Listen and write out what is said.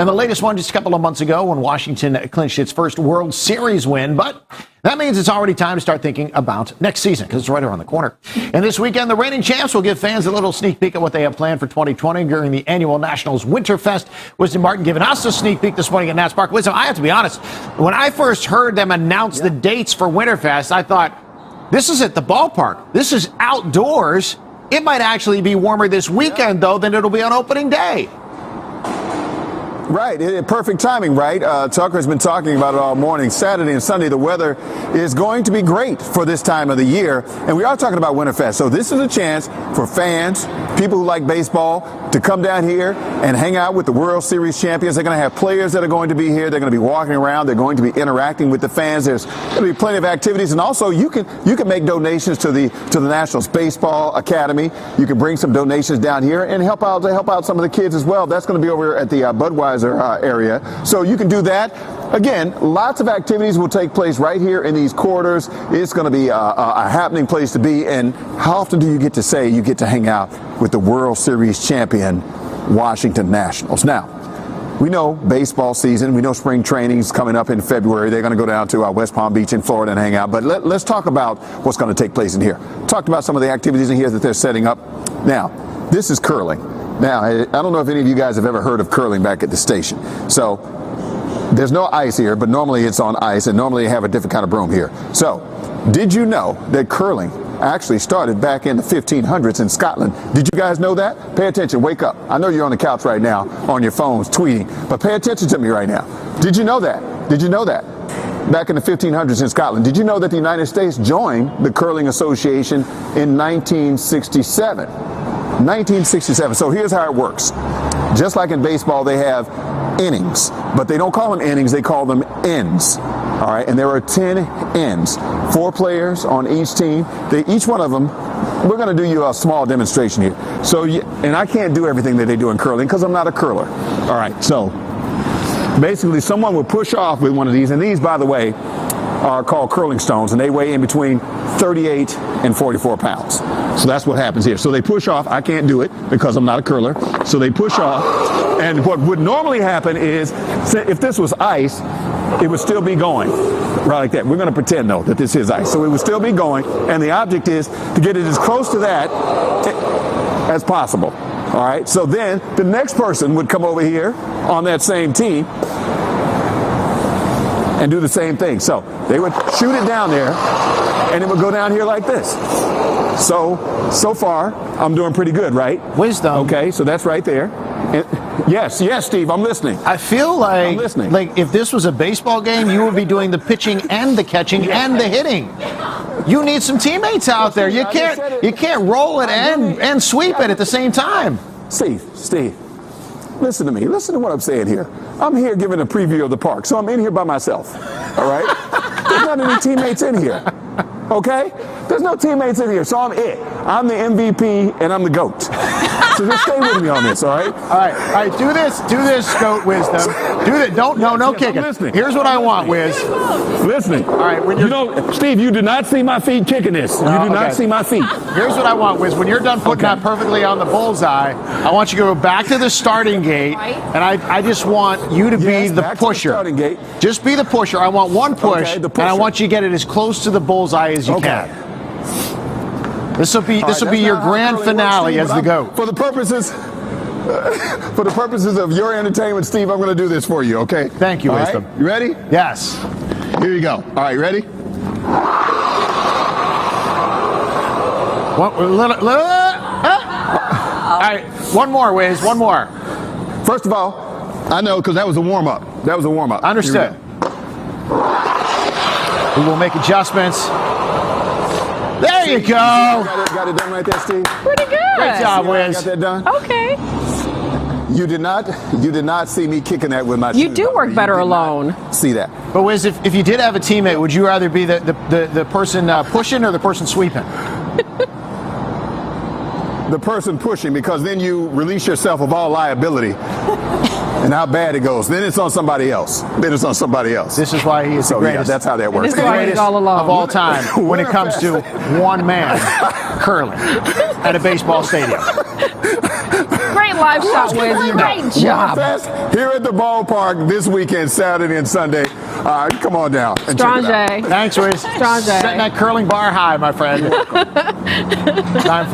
And the latest one just a couple of months ago when Washington clinched its first World Series win. But that means it's already time to start thinking about next season because it's right around the corner. And this weekend, the reigning champs will give fans a little sneak peek at what they have planned for 2020 during the annual Nationals Winterfest. Wisdom Martin giving us a sneak peek this morning at Nats Park. Wisdom, I have to be honest, when I first heard them announce the dates for Winterfest, I thought, this is at the ballpark. This is outdoors. It might actually be warmer this weekend, though, than it'll be on opening day. Right. Perfect timing, right? Tucker's been talking about it all morning. Saturday and Sunday, the weather is going to be great for this time of the year. And we are talking about Winterfest. So this is a chance for fans, people who like baseball, to come down here and hang out with the World Series champions. They're going to have players that are going to be here. They're going to be walking around. They're going to be interacting with the fans. There's going to be plenty of activities. And also, you can make donations to the Nationals Baseball Academy. You can bring some donations down here and help out some of the kids as well. That's going to be over at the Budweiser area. So you can do that. Again, lots of activities will take place right here in these corridors. It's going to be a happening place to be. And how often do you get to say you get to hang out with the World Series champion Washington Nationals? Now, we know baseball season. We know spring training is coming up in February. They're going to go down to West Palm Beach in Florida and hang out. But let's talk about what's going to take place in here. Talked about some of the activities in here that they're setting up. Now, this is curling. Now, I don't know if any of you guys have ever heard of curling back at the station. So there's no ice here, but normally it's on ice, and normally they have a different kind of broom here. So did you know that curling actually started back in the 1500s in Scotland? Did you guys know that? Pay attention. Wake up. I know you're on the couch right now on your phones tweeting, but pay attention to me right now. Did you know that? Did you know that? Back in the 1500s in Scotland. Did you know that the United States joined the Curling Association in 1967? 1967. So here's how it works. Just like in baseball, they have innings, but they don't call them innings, they call them ends. All right, and there are 10 ends, 4 players on each team. Each one of them, we're going to do you a small demonstration here. So, and I can't do everything that they do in curling because I'm not a curler. All right, so basically someone will push off with one of these, and these, by the way, are called curling stones, and they weigh in between 38 and 44 pounds. So that's what happens here. So they push off. I can't do it because I'm not a curler. So they push off. And what would normally happen is, if this was ice, it would still be going. Right like that. We're going to pretend, though, that this is ice. So it would still be going. And the object is to get it as close to that as possible. All right. So then the next person would come over here on that same team and do the same thing. So they would shoot it down there, and it would go down here like this. So far, I'm doing pretty good, right? Wisdom. Okay, so that's right there. And yes, Steve, I'm listening. I feel like, I'm listening. Like if this was a baseball game, you would be doing the pitching and the catching and the hitting. You need some teammates out there. You can't roll it and sweep it at the same time. Steve, listen to me. Listen to what I'm saying here. I'm here giving a preview of the park, so I'm in here by myself. All right? There's not any teammates in here. Okay? There's no teammates in here, so I'm it. I'm the MVP and I'm the GOAT. So just stay with me on this, all right? All right. Do this, GOAT Wisdom. Do that. No kicking. Here's what I want, Wiz. Listening. All right. Steve, you do not see my feet kicking this. You do not see my feet. Here's what I want, Wiz. When you're done putting that perfectly on the bullseye, I want you to go back to the starting gate, and I just want you to be the pusher. Starting gate. Just be the pusher. I want one push, and I want you to get it as close to the bullseye as you can. This will be your grand finale as the GOAT. For the purposes of your entertainment, Steve, I'm going to do this for you, okay? Thank you, Wisdom. Right. You ready? Yes. Here you go. All right, ready? All right, one more, Wiz. One more. First of all, I know because that was a warm-up. Understood. We will make adjustments. There you go. Got it done right there, Steve. Pretty good. Great job, Wiz. Got that done? Okay. You did not see me kicking that with my You shoes do on. work better alone. See that. But Wiz, if you did have a teammate, would you rather be the person pushing or the person sweeping? The person pushing, because then you release yourself of all liability. And how bad it goes. Then it's on somebody else. This is why he is the greatest. That's how that works. This is why he's all alone. Of all time when it comes to one man curling. at a baseball stadium. Great live shot, Wiz. Great job. Winterfest here at the ballpark this weekend, Saturday and Sunday. Come on down and check it out. Thanks, Wiz. Strange. Setting that curling bar high, my friend. 9:40.